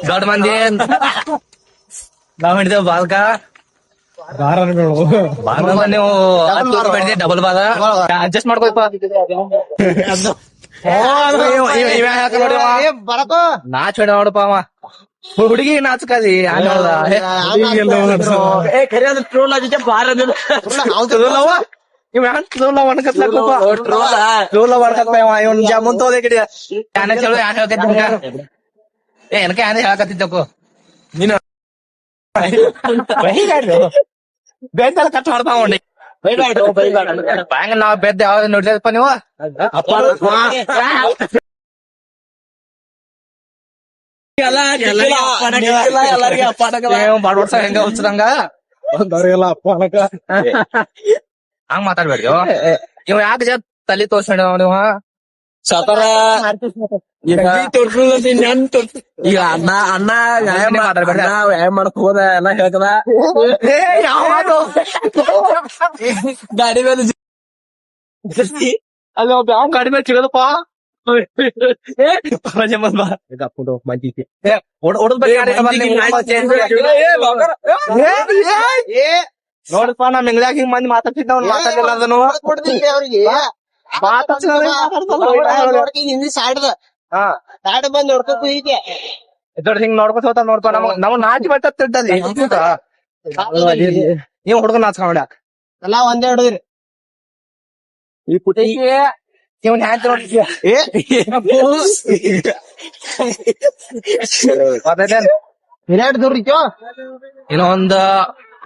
ದೊಡ್ಡ ಮಂದಿ ನಾವ್ ಹಿಡಿದೇವ್ ಬಾಲ್ಕ ನೀವು ಡಬಲ್ ಬಾದ ಅಡ್ಜಸ್ಟ್ ಮಾಡ್ಕೋಪ್ಪ. ನಾಚ್ ಬೇಡ ನೋಡಪ್ಪ ಅವ ಹುಡುಗಿ ನಾಚಕದಿ ಟ್ರೋಲ್ ಆಗಿದ್ದೆ ಬಾರ ಮುಂತ ಏನಕ್ಕೆ ಏನ್ ಹೇಳಕತ್ತಿದ್ದಕ್ಕೋ ನೀನು ಬೆದ್ದಲ್ಲ ಕಟ್ ಮಾಡ್ತಾವ ಬ್ಯಾಂಗ್ ನಾವ್ ಬೆದ್ದ ಯಾವ್ದು ನೋಡ್ಲಿದಪ್ಪ ನೀವು ಮಾಡ್ಬಾರ್ಸ ಹೆಂಗ ಹುಚ್ಚದಂಗ ಹಂಗ ಮಾತಾಡ್ಬೇಡ್ರಿ ಇವ್ ಯಾಕೆ ತಲೆ ತೋರ್ಸ್ಕೊಂಡ ನೀವು ಸಾತಾರ ಈಗ ಅಣ್ಣ ಅಣ್ಣ ವ್ಯಾಯಾಮ ಮಾಡಕ್ ಹೋದ ಎಲ್ಲ ಹೇಳ್ಕದ ಗಾಡಿ ಮೇಲೆ ಅಲ್ಲಿ ಬ್ಯಾಂಕ್ ಗಾಡಿ ಮೇಲೆ ಸಿಗದಪ್ಪ ನೋಡಪ್ಪ ನಾ ಮಿಂಗ್ಲಾಗ ಹಿಂಗ್ ಮಂದಿ ಮಾತಾಡ್ತಿದ್ದ ಮಾತಾಡಿಲ್ಲ ಅದನ್ನು ಹಿಂದಿ ಸೈಡ್ ಸೈಡ್ ಬಂದ್ ನೋಡ್ಕೋಕ್ ಹೀಗೆ ದೊಡ್ಡ ಹಿಂಗ್ ನೋಡ್ಕೊತ ಹೋತ ನೋಡ್ಕೊ ನಮ್ ನಾಚಿ ಬರ್ತದ ನೀವ್ ಹುಡುಗ ನಾಚ್ಕೊಂಡ ಎಲ್ಲಾ ಒಂದೇ ಹಿಡಿದ್ರಿ ಈ ಪುಟಿ ಇವನ್ ಹ್ಯಾಂತ ನೋಡ್ತೀಯ ಹಿರಿಯಾಡ್ ದೂರ ಐತೋ ಏನೋ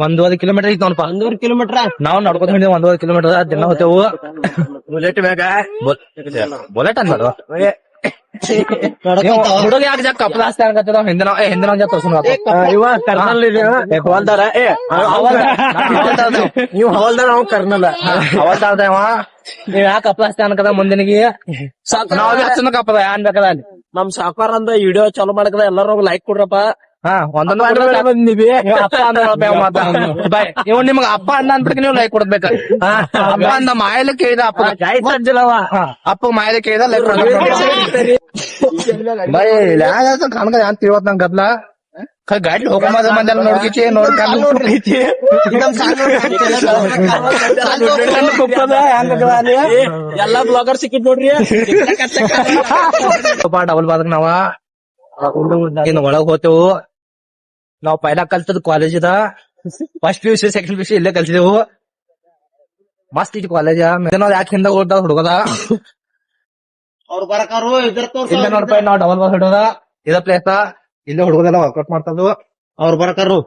ಒಂದೂವರೆ ಕಿಲೋಮೀಟರ್ ಐತಿ ನೋಡಪ್ಪ. 1 ಕಿಲೋಮೀಟರ್ ನಾವ್ ನಡ್ಕೊತ ಹೊಂದಿವಿ 1 ಕಿಲೋಮೀಟರ್ ದಿನ ಹೋಗ್ತೇವು. ಬುಲೆಟ್ ಮ್ಯಾಗ ಬುಲೆಟ್ ಅನ್ಬೇಡ ಹುಡುಗ ಯಾಕೆ ಜಾಕ್ ಕಪ್ಪಲ ಹಸ್ತ ಅನ್ಕತ್ತದ ಹಿಂದಿನ ಒಂದ್ ತೋರ್ಸೋಣ ಇವ ಕರ್ನಲ್ ಹವಾಲ್ದಾರ ನೀವು ಹವಾಲ್ದಾರ ಅವ್ ಕರ್ನಲ್ ಅವತ್ತಾದ ನೀವ್ ಯಾಕೆ ಕಪ್ಪಲ ಹಸ್ತ ಅನ್ಕದ ಮುಂದಿನಿಗೆ ನಾವ್ ಹಚ್ಚನ ಕಪ್ಪದ ಏನ್ ಬೇಕದ ಅಲ್ಲಿ ನಮ್ ಸಾಕಾರ ಅಂದ ವಿಡಿಯೋ ಚಾಲು ಮಾಡಕದ ಎಲ್ಲಾರು ಲೈಕ್ ಕೊಡ್ರಪ್ಪ. ಒಂದೊಂದು ಅಪ್ಪ ಇವ್ ನಿಮ್ಗ ಅಪ್ಪ ಅಣ್ಣ ಅಂದ್ಬಿಟ್ಟು ನೀವು ಲೈಕ್ ಕೊಡ್ಬೇಕ. ಅಪ್ಪ ಅಂದ ಮಾಯಲೆ ಕೇಳಿದ ಅಪ್ಪ ಮಾಯಲೆ ಕೇಳಿದ ಲೈಕ್ ಕಣಗ ಯಾನ್ ತಿಳ್ವತ್ ನಂಗ್ ಗದ್ಲ ಗಾಡಿ ಹೋಗಂಬ ಮಂದೆಲ್ಲ ನೋಡ್ಕಿಚಿ ನೋಡ್ಕಿ ಎಲ್ಲಾ ಬ್ಲಾಗರ್ ಸಿಕ್ಕಿದ್ ನೋಡ್ರಿ ಡಬಲ್ ಬಾದಕ್ ನಾವ ಇನ್ನು ಒಳಗ್ ಹೋತೆವು. ನಾವ್ ಪೈಲಾ ಕಲ್ತದ್ ಕಾಲೇಜ್ ಇದ ಫಸ್ಟ್ PUC ಸೆಕೆಂಡ್ PUC ಇಲ್ಲೇ ಕಲ್ತಿದೆವು. ಮಸ್ತ್ ಐತಿ ಕಾಲೇಜ್. ನಾವ್ ಯಾಕೆ ಹಿಂದ ಓದ್ದ ಹುಡುಗದ ಅವ್ರು ಬರಕಾರು ಇಲ್ಲ ನೋಡ್ಪ ನಾವ್ ಡಬಲ್ ಬಾಸ್ ಹಿಡೋದ ಇದ ಪ್ಲೇಸ್ ಇಲ್ಲೇ ಹುಡುಗದೆಲ್ಲ ವರ್ಕೌಟ್ ಮಾಡ್ತದ್ದು. ಅವ್ರು ಬರಕಾರು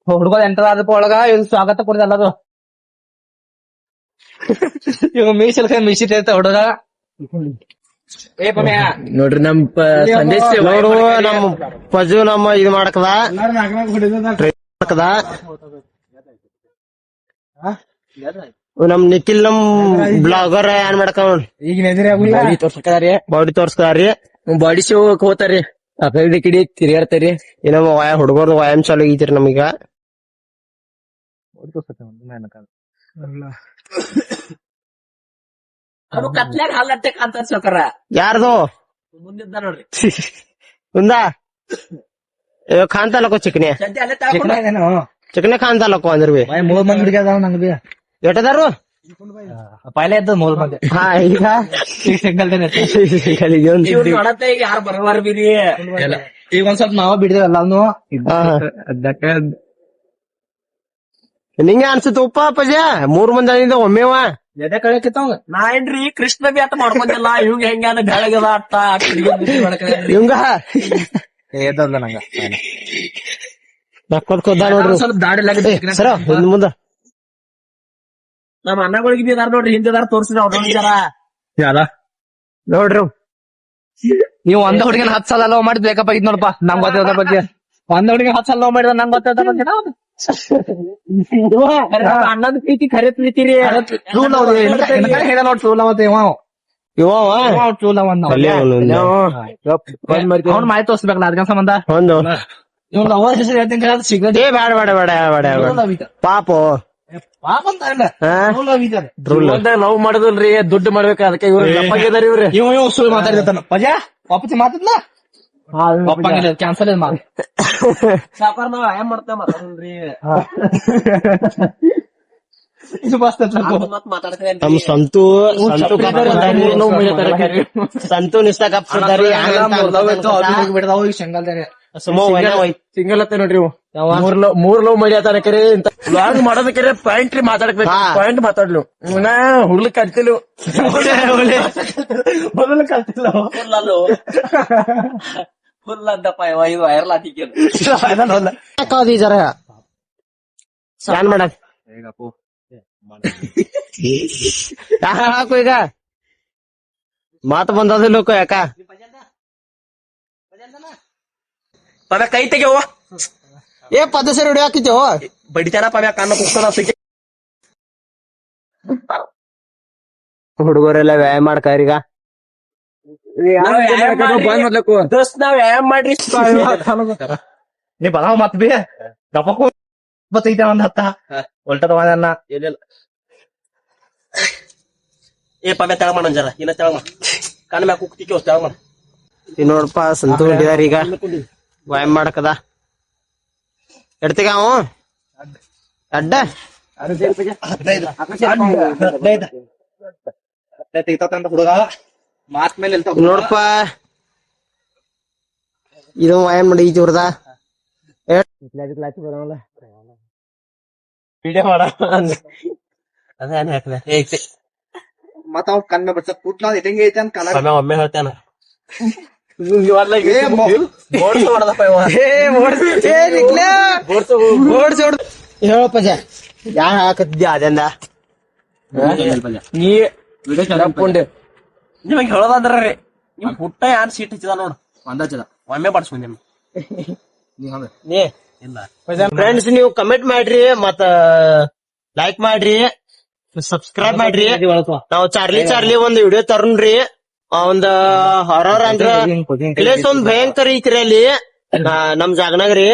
ಹುಡುಗದ ಎಂಟರ್ ಆದಪ್ಪ ಒಳಗ ಇದು ಸ್ವಾಗತ ಕೊಡಿದಲ್ಲದು ಇವ್ ಮೀಸಿ ಹುಡುಗ ನೋಡ್ರಿ ನಮ್ ಸಂದೇಶ ನೋಡು ನಮ್ ಪಜು ನಮ್ಮ ಇದು ಮಾಡಕದ ನಮ್ ನಿಖಿಲ್ ನಮ್ ಬ್ಲಾಗರ್ ಏನ್ ಮಾಡಕ ಬಾಡಿ ತೋರ್ಸ್ಕದಾರಿ ಬಾಡಿ ಶೋ ಹೋತಾರಿ ಅಕಡಿ ಕಿಡಿ ತಿರ್ಗಾಡ್ತಾರಿ ನಮ್ಮ ಹುಡುಗರ್ದು ವ್ಯಾಯಾಮ ಚಾಲು ಆಗೈತಿರಿ ನಮೀಗ. ಅದು ಕತ್ಲಾಗ ಹಲ್ಲಟ್ಟೆ ಕಾಂತಾರ ಸೌಕರ ಯಾರ್ದು ಮುಂದಿದ್ದ ನೋಡ್ರಿ ಮುಂದ ಕಾಂತಲಕ್ಕೋ ಚಿಕನೆ ಚಿಕನೆ ಕಾಂತಲಕ್ಕೋ ಅಂದ್ರ ಬಿ 3 ಮಂದಿ ಹುಡುಗ ನಂಗ ಬಿ ಎಟ್ಟದಾರು ಪೈಲೆ ಇದ್ದ 3 ಮಂದಿ. ಹಾ ಈಗ ನೋಡತ್ತೆ ಈಗ ಯಾರು ಬರವಾರ ಬಿರಿ ಈಗ ಒಂದ್ ಸ್ವಲ್ಪ ನಾವ ಬಿಡಿದೇವಲ್ಲ ಅವನು ನಿಂಗೆ ಅನ್ಸುತ್ತಪ್ಪ ಪಜ 3 ಮಂದಿ ಒಮ್ಮೆವ ಎದೆ ಕಳಕಿತ್ತವಂಗ ನಾ ಏನ್ರಿ ಕೃಷ್ಣ ಬ್ಯಾತ ಮಾಡ್ಕೊಂದಿಲ್ಲ ಇವಂಗ ಹೆಂಗ ಬೆಳಗದ ಅಟ್ಟ ಇವಂಗ ಎದ್ದಲ್ಲ ನಂಗ ನೋಡ್ರಿ ಸ್ವಲ್ಪ ದಾಡಿ ಸರ ಮುಂದ ನಮ್ಮ ಅಣ್ಣಗಳಿಗೆ ಬಿ ಅದಾರ ನೋಡ್ರಿ ಹಿಂದಿದಾರ ತೋರ್ಸಿದ್ರ ಅವ್ರ ನೋಡಿದಾರ ಯಾರ ನೋಡ್ರಿ ನೀವು ಒಂದ ಹುಡುಗಿನ 10 ಸಲ ಲವ್ ಮಾಡಿದ್ ಬೇಕಪ್ಪ ಇದ್ ನೋಡಪ್ಪ ನಂಗ್ ಗೊತ್ತಿರೋದ್ರ ಬಗ್ಗೆ. ಒಂದ ಹುಡುಗಿ 10 ಸಲ ಲವ್ ಮಾಡಿದ ನಂಗ್ ಗೊತ್ತಿರೋದ್ರ ಬಗ್ಗೆ ಅಣ್ಣದ ಪ್ರೀತಿ ಖರೆ ಪ್ರೀತಿರಿ ಹೇಳ ನೋಡ್ ಟೂ ಲವ್ ಟೂ ಲವ್ ಅವ್ನ ಮಾಹಿತಿ ತೋರ್ಸ್ಬೇಕಲ್ಲ ಅದಕ್ಕೆ ಸಂಬಂಧ ಇವ್ನ ಲವ್ ಹೆಸರು ಹೇಳ್ತೀನಿ ಸಿಗ್ತದೆ. ಬೇಡ ಬೇಡ ಬೇಡ ಬೇಡ ಪಾಪ ಲವ್ ಮಾಡುದಲ್ರಿ ದುಡ್ಡು ಮಾಡ್ಬೇಕ ಅದಕ್ಕೆ ಇವ್ರು ಇವ್ರಿ ಇವ್ ಸುಳ್ಳು ಮಾತಾಡಿರ್ತಾನ ಪಜಾ ವಾಪಸ್ ಮಾತಾಡ್ಲ ಒಪ್ಪಂಗಿಲ್ಲ ಕ್ಯಾನ್ಸಲ್ ಇದೆ ಮಾತು. ಸಾಕಾರ ನಾವ್ ವ್ಯಾಯಾಮ ಮಾಡ್ತೇವೆ ಮಾತಾಡ್ರಿ ಇದು ಮಸ್ತ್ ಐತ್ಲ. ಮತ್ ಮಾತಾಡ್ತೇವೆ ನಮ್ ಸಂತು ಸಂತು ನಿಷ್ಠ ಕಪ್ ಬಿಡದಾವ ಈಗ ಶಂಗಲ್ದಾಗ ಸಿಂಗಲ್ ಅತ್ತ ನೋಡ್ರಿ ಮೂರ್ ಲವ್ ಮಡಿಯತಾರ ಕರೆ ಲಾಂಗ್ ಮಾಡೋದಕ್ಕೆ ಪಾಯಿಂಟ್ ರೀ ಮಾತಾಡ್ಬೇಕು ಪಾಯಿಂಟ್ ಮಾತಾಡ್ಲು ಹುಡ್ಲಿಕ್ ಕಲ್ತಿಲ್ಲ ಮೊದಲು ಕಲ್ತಿಲ್ಲ ಫುಲ್ ಅಂತಪ್ಪ ಇದು ವೈರಲ್ ಆತಿಕೆ ಜರ ಏನ್ ಮಾಡಕ್ ಹಾಕು ಈಗ ಮಾತು ಬಂದದಿಲ್ಲಕ್ಕೋ ಯಾಕ ಪದ ಕೈ ತೆಗೆವ ಏ ಪದ ಸರಿ ಹೊಡಿ ಹಾಕಿತ್ತೋ ಬಡಿತಾನ ಪದ ಕಣ್ಣ ಕುಕ್ಕೋಣ ಹುಡುಗರೆಲ್ಲ ವ್ಯಾಯಾಮ ಮಾಡ್ಕಾರೀಗ ದೋಸ್ತ್ ನಾವ್ ವ್ಯಾಯಾಮ ಮಾಡ್ರಿ ನೀ ಬದಾವ ಮತ್ ಬಿ ದಪ್ಪಕ್ಕೂ ಬತ್ತೈತೆ ಒಂದ್ ಹತ್ತ ಉಲ್ಟದ ಒಂದನ್ನ ಏನಿಲ್ಲ ಏ ಪದ ತೆಳ ಮಾಡ ಜರ ಇನ್ನ ತೆಳ ಮಾಡ ಕಣ್ಣ ಮ್ಯಾಗ ಕುಕ್ತಿಕೆ ತೆಳ ಮಾಡ ನೋಡಪ್ಪ ಸಂತು ಹೊಂಟಿದಾರ ಈಗ ವ್ಯಾಯಾಮ ಮಾಡಕದ ಎಡ್ತಿಗ ಅವ ಅಡ್ಡ ತೆಗಿತಾತ ಹುಡುಗ ಮಾತ್ ಮೇಲೆ ನೋಡಪ್ಪ ಇದು ವ್ಯಾಯಾಮ ಮಾಡಿ ಜೋರ್ದ ವಿಡಿಯೋ ಮಾಡ ಅದೇನ್ ಹಾಕ್ಲೆ ಮತ್ತ ಅವ್ ಕಣ್ಣ ಬಡ್ಸ ಕೂಟ್ಲ ಇಟ್ಟಂಗೆ ಐತೆ ಅಂತ ಕಲ ಒಮ್ಮೆ ಹೇಳ್ತೇನ ಹೇಳಪ್ಪ ಯಾ ಹಾಕತ್ತಿದ್ಯ ಅದಂದ ನೀ ನಿಮಗ್ ಹೇಳೋದಂದ್ರಿ ನಿಮ್ ಪುಟ್ಟ ಯಾನ್ ಸೀಟ್ ಹಚ್ಚಿದ ನೋಡು ಅಂದಾಜದ ಒಮ್ಮೆ ಬಡ್ಸ್ಕೊಂಡಿ ನೀ ಇಲ್ಲ ಫ್ರೆಂಡ್ಸ್ ನೀವು ಕಮೆಂಟ್ ಮಾಡ್ರಿ ಮತ್ತ ಲೈಕ್ ಮಾಡ್ರಿ ಸಬ್ಸ್ಕ್ರೈಬ್ ಮಾಡ್ರಿ ನಾವ್ ಚಾರ್ಲಿ ಒಂದ್ ವಿಡಿಯೋ ತರುಣ್ರಿ ಒಂದ್ ಹಾರರ್ ಅಂದ್ರ ಪ್ಲೇಸ್ ಒಂದ್ ಭಯಂಕರ ಐತ್ರಿ ಅಲ್ಲಿ ನಮ್ ಜಾಗನಾಗ್ರಿ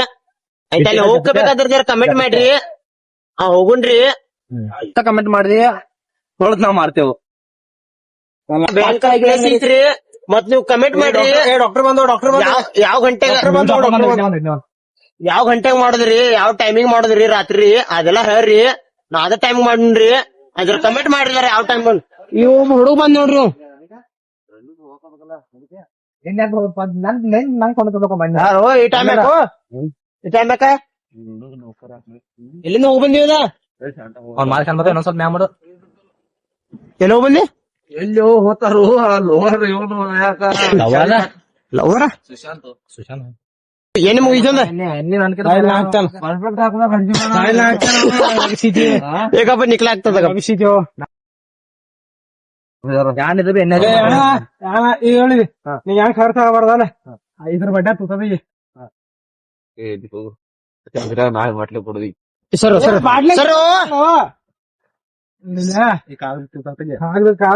ಆಯ್ತ ಅಲ್ಲಿ ಹೋಗ್ಬೇಕಾದ್ರ ಕಮೆಂಟ್ ಮಾಡ್ರಿ ಹೋಗುಣ್ರಿ ಕಮೆಂಟ್ ಮಾಡ್ರಿ ಹೊಳದ್ ನಾವ್ ಮಾಡ್ತೇವು ಭಯಂಕರ ಪ್ಲೇಸ್ ಐತ್ರಿ ಮತ್ ನೀವ್ ಕಮೆಂಟ್ ಮಾಡ್ರಿ ಡಾಕ್ಟರ್ ಬಂದವ್ ಯಾವ ಗಂಟೆಗ್ ಮಾಡುದ್ರಿ ಯಾವ ಟೈಮಿಂಗ್ ಮಾಡುದ್ರಿ ರಾತ್ರಿ ಅದೆಲ್ಲ ಹೇಳ್ರಿ ನಾ ಅದ ಟೈಮ್ ಮಾಡಿನ್ರಿ ಅದ್ರ ಕಮೆಂಟ್ ಮಾಡಿದಾರೆ ಯಾವ ಟೈಮ್ ಇವ್ ಹುಡುಗ ಬಂದ್ ನೋಡ್ರಿ ಈ ಟೈಮ್ ಎಲ್ಲಿಂದ ಹೋಗ್ ಬಂದಿವದ ಅವ್ನ್ ಮಾಡ್ಕೊಂಡ್ ಬತ್ತ ಇನ್ನೊಂದ್ ಸ್ವಲ್ಪ ಮ್ಯಾಮ್ ಮಾಡು ಎಲ್ಲಿ ಹೋಗ್ ಬಂದಿ ಎಲ್ಲೋ ಹೋತಾರು ಲೋಹರ್ ಇವನು ಲವರ ಸುಶಾಂತ್ ಏನ್ ಮುಗಿತಂದ ಏಕಪ್ಪ ನಿಕ್ಲ ಆಗ್ತದ ಹೇಳಿವಿ ನೀ ಹೆಂಗ್ ಖರ್ಚು ಆಗಬಾರ್ದಲ್ಲ ಇದ್ರ ಬಡ್ಡೆ ತುತ್ತದ ಸರ್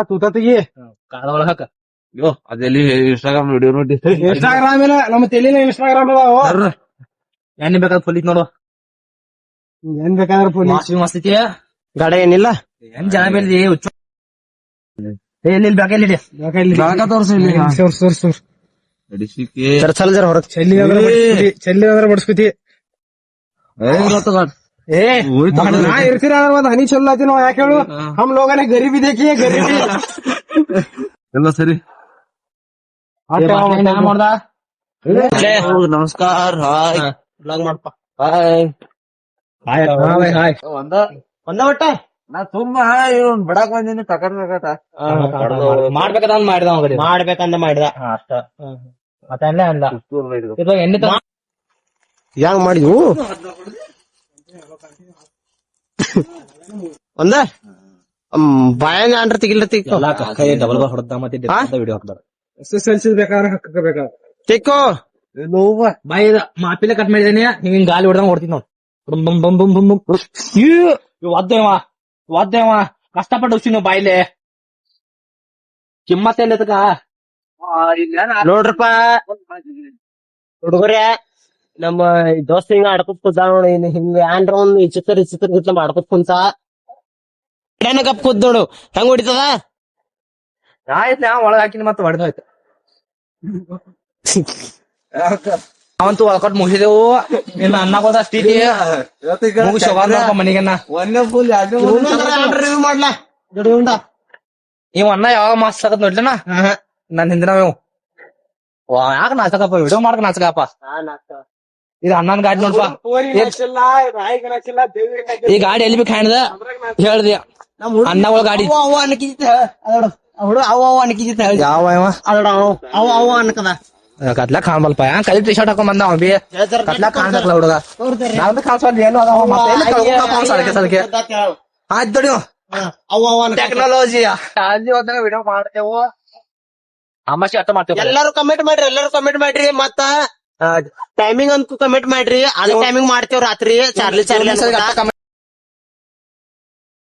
ತೂತ ತೆಗಿ ಕಾಲ ಒಳಗ ಹಾಕ ಅದೆಲ್ಲಿ ಇನ್ಸ್ಟಾಗ್ರಾಮ್ ವಿಡಿಯೋ ನೋಡಿ ಇನ್ಸ್ಟಾಗ್ರಾಮ್ ಇಲ್ಲ ನಮ್ಮ ತೆಲಿನ ಇನ್ಸ್ಟಾಗ್ರಾಮ್ ಅದಾವ ಏನ್ ಬೇಕಾದ್ ಪೊಲೀಸ್ ನೋಡು ಏನ್ ಬೇಕಾದ್ರೆ ಪೊಲೀಸ್ ಮಸ್ತ್ ಐತಿ ಗಾಡ ಏನಿಲ್ಲ ಏನ್ ಜನ ಬೇಲಿ ಹುಚ್ಚು ಎಲ್ಲಿ ಬೇಕಾ ತೋರ್ಸು ಚರ್ಚಲ್ ಜರ ಹೊರಗ್ ಚೆಲ್ಲಿ ಅಂದ್ರೆ ಬಡ್ಸ್ಕೊತಿ ನಾ ಇರ್ತೀರ ಒಂದ್ ಹನಿ ಚಲೋ ಆತಿ ನಾವ್ ಯಾಕೆ ಹೇಳು ಹಮ್ ಲೋಗನೆ ಗರೀಬಿ ದೇಖಿ ಗರೀಬಿ ಎಲ್ಲ ಸರಿ ಮಾಡ್ದ ನಮಸ್ಕಾರ ಹಾಯ್ ಬ್ಲಾಗ್ ಮಾಡಪ್ಪ ಹಾಯ್ ಒಂದ ಒಟ್ಟ ನಾ ತುಂಬಾ ಇವ್ನ್ ಬಿಡಾಕ್ ಬಂದಿನಿ ತಕರ್ಬೇಕತ್ತ ಮಾಡ್ಬೇಕಂತ ಮಾಡಿದ ಮಾಡ್ಬೇಕಂತ ಮಾಡಿದ ಅಷ್ಟ ಮತ್ತೆ ಅಲ್ಲ ಇದು ಎಣ್ಣೆ ಯಾಂಗ್ ಮಾಡಿದ್ವು ಒಂದ ಬಾಯಂಗ ಅಂಡ್ರ ತೆಗಿಲತ್ತಿ ಡಬಲ್ ಬಾರ್ ಹೊಡೆದ ಮತ್ತೆ ವಿಡಿಯೋ ಹಾಕ್ತಾರ SSLC ಬೇಕಾದ್ರೆ ಹಾಕಬೇಕ ತೆಕ್ಕೋ ಬಾಯಿ ಮಾಪಿಲೆ ಕಟ್ ಮಾಡಿದೇನೆ ಹಿಂಗ್ ಗಾಲಿ ಹೊಡೆದಂಗ ಹೊಡ್ತೀನಿ ನಾವು ಒದ್ದೇವ ಕಷ್ಟಪಟ್ಟು ಹುಸಿನ ಬಾಯಿಲೆ ಕಿಮ್ಮತ್ತ ಎಲ್ಲದಕ್ಕ ನೋಡ್ರಪ್ಪ ಹುಡುಗರೇ ನಮ್ಮ ದೋಸ್ತ ಹಿಂಗ ಆಡ್ಕೊತ್ ಕುಂತ ನೋಡಿ ಹಿಂಗ ಏನ್ರ ಒಂದ್ ಚಿತ್ರ ಗಿಟ್ಲ ಮಾಡ್ಕೊತ್ ಕುಂತ ಗಪ್ ಕೂತ್ ನೋಡು ಹೆಂಗ್ ಹೊಡಿತದ ಆಯ್ತು ನಾ ಒಳಗ್ ಹಾಕಿನ ಮತ್ತೆ ಹೊಡೆದೋಯ್ತು ಅವಂತೂ ಒಳಕೊಟ್ ಮುಗಿದೆವು ಇನ್ನ ಅನ್ನಕೋದ ಅಷ್ಟಿದೆ ಮುಗಿಸ್ ಹೋಗಪ್ಪ ಮನಿಗೆನ್ನ ಒಂದೇ ಫುಲ್ ರಿವ್ಯೂ ಮಾಡ್ಲಾ ದುಡಿಯುಂಡ ಇವ್ ಅಣ್ಣ ಯಾವಾಗ ಮಾಸ್ ಆಗತ್ ನೋಡ್ಲನ ನನ್ ಹಿಂದಿನ ಯಾಕ ನಾಚಕಪ್ಪ ವಿಡಿಯೋ ಮಾಡಕ್ ನಾಚಕಪ್ಪ ಇದು ಅಣ್ಣನ್ ಗಾಡಿ ನೋಡ್ಪ ಈ ಗಾಡಿ ಎಲ್ಲಿ ಬೇಕು ಹ್ಯಾಂಡ್ದ ಹೇಳ್ದಿ ಅಣ್ಣಗಳ ಗಾಡಿ ಅವ ಅನ್ಕಿತ್ತ ಅವಡು ಅವ ಅನ್ಕಿತ್ತ ಯಾವ ಅದೋಡ ಅವ ಅನ್ಕದ ಕತ್ಲಾ ಕಾಣ್ಬಲ್ಪ ಕಲಿ ಟಿ ಶರ್ಟ್ ಹಾಕೊಂಡ್ ಬಂದ ಅವ ಬಿ ಕತ್ಲಾ ಕಾಣ್ಸಕ್ಲ ಹುಡುಗ ನಾವ್ ಕಾಣ್ಸಲ್ ಏನು ಅದಾವ ಮತ್ತೆ ಎಲ್ಲಿ ಕಳ್ಕೊಂಡಪ್ಪ ಸದಕ್ಕೆ ಸದಕ್ಕೆ ಆಯ್ತು ದೊಡಿ ಅವ ಟೆಕ್ನಾಲಜಿ ಹೋದಾಗ ವಿಡಿಯೋ ಮಾಡ್ತೇವು ಅಮ್ಮಸಿ ಅರ್ಥ ಮಾಡ್ತೇವೆ ಎಲ್ಲಾರು ಕಮೆಂಟ್ ಮಾಡ್ರಿ ಮತ್ತ ಟೈಮಿಂಗ್ ಅಂತ ಕಮೆಂಟ್ ಮಾಡ್ರಿ ಅದೇ ಟೈಮಿಂಗ್ ಮಾಡ್ತೇವ್ ರಾತ್ರಿ ಚಾರ್ಲಿ